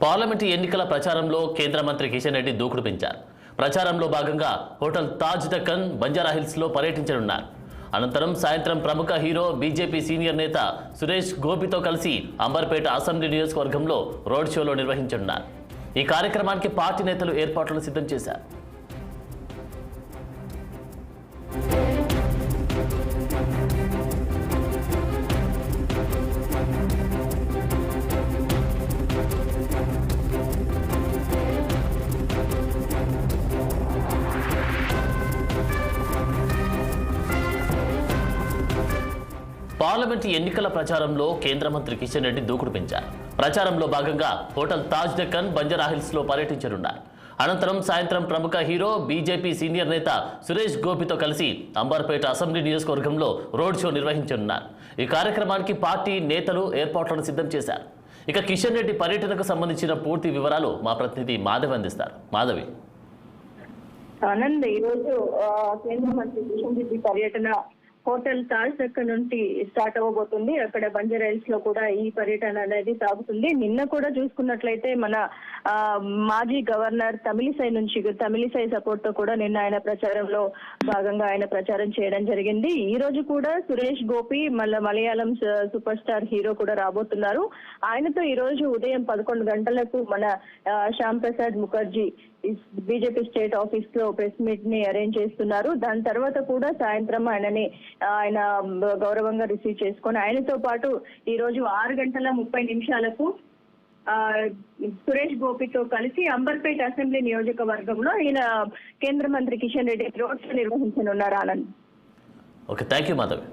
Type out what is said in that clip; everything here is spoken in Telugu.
పార్లమెంటు ఎన్నికల ప్రచారంలో కేంద్ర మంత్రి కిషన్ రెడ్డి దూకుడు పెంచారు. ప్రచారంలో భాగంగా హోటల్ తాజ్ దక్కన్ బంజారాహిల్స్లో పర్యటించనున్నారు. అనంతరం సాయంత్రం ప్రముఖ హీరో బీజేపీ సీనియర్ నేత సురేష్ గోపితో కలిసి అంబర్పేట అసెంబ్లీ నియోజకవర్గంలో రోడ్ షోలో నిర్వహించనున్నారు. ఈ కార్యక్రమానికి పార్టీ నేతలు ఏర్పాట్లను సిద్ధం చేశారు. పార్లమెంటు ఎన్నికల ప్రచారంలో కేంద్ర మంత్రి కిషన్ రెడ్డి దూకుడు పెంచారు. ప్రచారంలో భాగంగా హోటల్ తాజ్ దక్కన్ బంజారాహిల్స్లో పర్యటించనున్నారు. అనంతరం సాయంత్రం ప్రముఖ హీరో బీజేపీ సీనియర్ నేత సురేష్ గోపితో కలిసి అంబర్పేట అసెంబ్లీ నియోజకవర్గంలో రోడ్ షో నిర్వహించనున్నారు. ఈ కార్యక్రమానికి పార్టీ నేతలు ఏర్పాట్లను సిద్ధం చేశారు. ఇక కిషన్ రెడ్డి పర్యటనకు సంబంధించిన పూర్తి వివరాలు మా ప్రతినిధి మాధవి అందిస్తారు. మాధవి. ఆనంద్, ఈరోజు కేంద్ర మంత్రి కిషన్ రెడ్డి పర్యటన హోటల్ తాజ్ దక్కన్ నుండి స్టార్ట్ అవ్వబోతుంది. అక్కడ బంజారాహిల్స్ లో కూడా ఈ పర్యటన అనేది సాగుతుంది. నిన్న కూడా చూసుకున్నట్లయితే మన మాజీ గవర్నర్ తమిళిసై సపోర్ట్ తో కూడా నిన్న ఆయన ప్రచారంలో భాగంగా ఆయన ప్రచారం చేయడం జరిగింది. ఈ రోజు కూడా Suresh Gopi Malayalam super star hero కూడా రాబోతున్నారు. ఆయనతో ఈ రోజు ఉదయం 11 గంటలకు మన Shyam Prasad Mukherjee BJP state office లో ప్రెస్ మీట్ ని అరేంజ్ చేస్తున్నారు. దాని తర్వాత కూడా సాయంత్రం ఆయన గౌరవంగా రిసీవ్ చేసుకొని ఆయనతో పాటు ఈ రోజు 6:30 సురేష్ గోపితో కలిసి అంబర్పేట అసెంబ్లీ నియోజకవర్గంలో ఈయన కేంద్ర మంత్రి కిషన్ రెడ్డి రోడ్ షో నిర్వహించనున్నారు. Anand. Okay, thank you Madhavi.